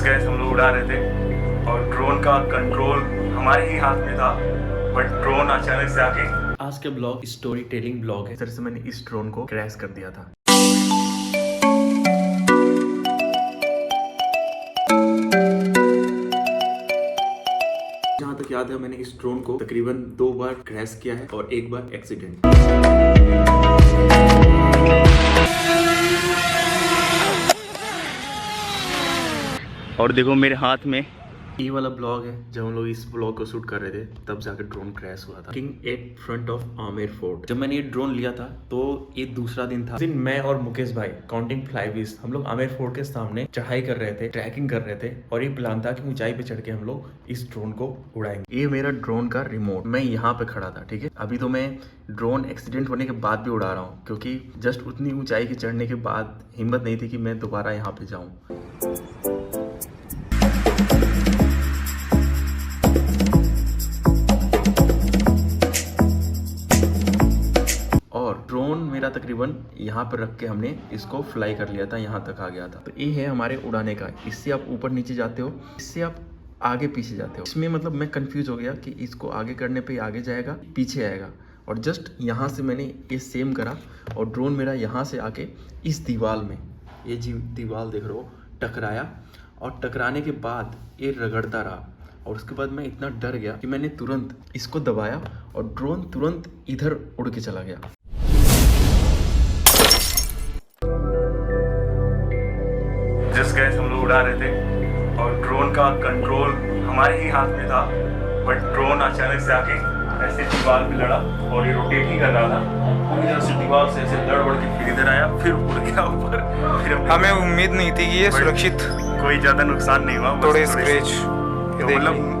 जिस गैस हम लोग उड़ा रहे थे और ड्रोन का कंट्रोल हमारे ही हाथ में था, बट ड्रोन अचानक से आके। आज के ब्लॉग स्टोरी टेलिंग ब्लॉग है। इस तरह से मैंने इस ड्रोन को क्रैश कर दिया था। जहाँ तक याद है मैंने इस ड्रोन को तकरीबन 2 बार क्रैश किया है और 1 बार एक्सीडेंट। और देखो मेरे हाथ में ये वाला ब्लॉग है जब हम लोग इस ब्लॉग को शूट कर रहे थे, तब जाकर ड्रोन क्रैश हुआ था। King at front of Amer fort. जब मैंने ये ड्रोन लिया था तो ये दूसरा दिन था। दिन मैं और मुकेश भाई काउंटिंग फ्लाईबीज हम लोग आमेर फोर्ट के सामने चढ़ाई कर रहे थे, ट्रैकिंग कर रहे थे और ये प्लान था कि ऊंचाई पे चढ़ के हम लोग इस ड्रोन को उड़ाएंगे। ये मेरा ड्रोन का रिमोट, मैं यहाँ पे खड़ा था, ठीक है। अभी तो मैं ड्रोन एक्सीडेंट होने के बाद भी उड़ा रहा हूँ, क्योंकि जस्ट उतनी ऊंचाई के चढ़ने के बाद हिम्मत नहीं थी कि मैं दोबारा यहाँ पे जाऊँ। ड्रोन मेरा तकरीबन यहाँ पर रख के हमने इसको फ्लाई कर लिया था, यहाँ तक आ गया था। तो ये है हमारे उड़ाने का। इससे आप ऊपर नीचे जाते हो, इससे आप आगे पीछे जाते हो। इसमें मतलब मैं कंफ्यूज हो गया कि इसको आगे करने पे आगे जाएगा पीछे आएगा, और जस्ट यहाँ से मैंने ये सेम करा और ड्रोन मेरा यहाँ से आके इस दीवार में, ये जी दीवार देख रहे हो, टकराया। और टकराने के बाद ये रगड़ता रहा और उसके बाद मैं इतना डर गया कि मैंने तुरंत इसको दबाया और ड्रोन तुरंत इधर उड़ के चला गया। जिस गैस हम लोग उड़ा रहे थे और ड्रोन का कंट्रोल हमारे ही हाथ में था, बट ड्रोन अचानक से आके ऐसे दीवार पे लड़ा और ये रोटेट ही कर रहा था। इधर से दीवार से ऐसे लड़ उड़ के फिर इधर आया, फिर उड़ गया ऊपर। फिर हमें उम्मीद नहीं थी कि ये सुरक्षित, कोई ज्यादा नुकसान नहीं हुआ, थोड़े स्क्रैच। मतलब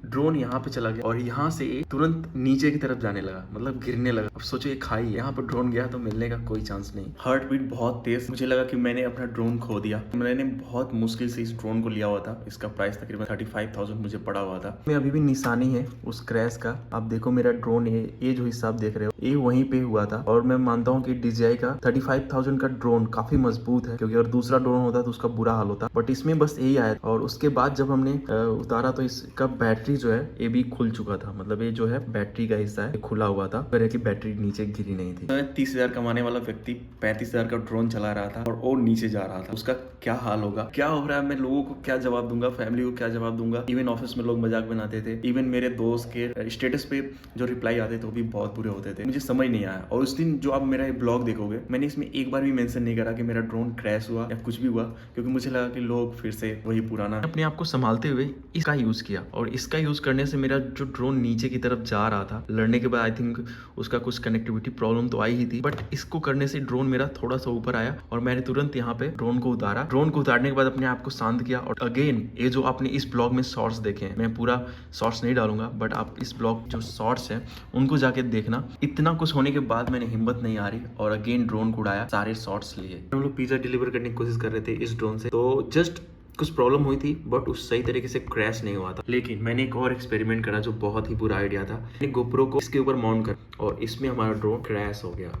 ड्रोन यहाँ पे चला गया और यहाँ से तुरंत नीचे की तरफ जाने लगा, मतलब गिरने लगा। अब सोचो ये खाई, यहाँ पर ड्रोन गया तो मिलने का कोई चांस नहीं। हार्ट बीट बहुत तेज, मुझे लगा कि मैंने अपना ड्रोन खो दिया। मैंने बहुत मुश्किल से इस ड्रोन को लिया हुआ था। इसका प्राइस तकरीबन 35,000 मुझे पड़ा हुआ था। मैं अभी भी निशानी है उस क्रैश का। आप देखो मेरा ड्रोन है, ये जो हिस्सा आप देख रहे हो ये वहीं पे हुआ था। और मैं मानता हूँ कि DJI का 35,000 का ड्रोन काफी मजबूत है, क्योंकि अगर दूसरा ड्रोन होता तो उसका बुरा हाल होता। बट इसमें बस यही आया। और उसके बाद जब हमने उतारा तो इसका बैटरी जो है ये भी खुल चुका था, मतलब ये जो है बैटरी का हिस्सा है खुला हुआ था, पर कि बैटरी नीचे गिरी नहीं थी। 30,000 कमाने वाला व्यक्ति 35,000 का ड्रोन चला रहा था और वो नीचे जा रहा था। उसका क्या हाल होगा, क्या हो रहा है, मैं लोगों को क्या जवाब दूंगा, फैमिली को क्या जवाब दूंगा। इवन ऑफिस में लोग मजाक बनाते थे, इवन मेरे दोस्त के स्टेटस पे जो रिप्लाई आते थे वो भी बहुत बुरे होते थे। मुझे समझ नहीं आया। और उस दिन जो आप मेरा ब्लॉग देखोगे, मैंने इसमें एक बार भी मेंशन नहीं करा कि मेरा ड्रोन क्रैश हुआ या कुछ भी हुआ, क्योंकि मुझे लगा कि लोग फिर से वही पुराना। अपने आप को संभालते हुए इसका यूज किया, और इसका यूज करने से मेरा जो ड्रोन नीचे की तरफ जा रहा था, लड़ने के बाद आई थिंक उसका कुछ कनेक्टिविटी प्रॉब्लम तो आई ही थी, बट इसको करने से ड्रोन मेरा थोड़ा सा ऊपर आया और मैंने तुरंत यहाँ पे ड्रोन को उतारा। ड्रोन को उतारने के बाद अपने आप को शांत किया। और अगेन ये जो आपने इस ब्लॉग में शॉर्ट्स देखे हैं, मैं पूरा शॉर्ट्स नहीं डालूंगा, बट आप इस ब्लॉग जो शॉर्ट्स हैं उनको जाके देखना। इतना कुछ होने के बाद मैंने हिम्मत नहीं आ रही और अगेन ड्रोन को उड़ाया, सारे शॉर्ट्स लिए। हम लोग पिज्जा डिलीवर करने की कोशिश कर रहे थे इस ड्रोन से, तो जस्ट कुछ प्रॉब्लम हुई थी, बट उस सही तरीके से क्रैश नहीं हुआ था। लेकिन मैंने एक और एक्सपेरिमेंट करा जो बहुत ही बुरा आइडिया था। मैंने गोप्रो को इसके ऊपर माउंट कर और इसमें हमारा ड्रोन क्रैश हो गया।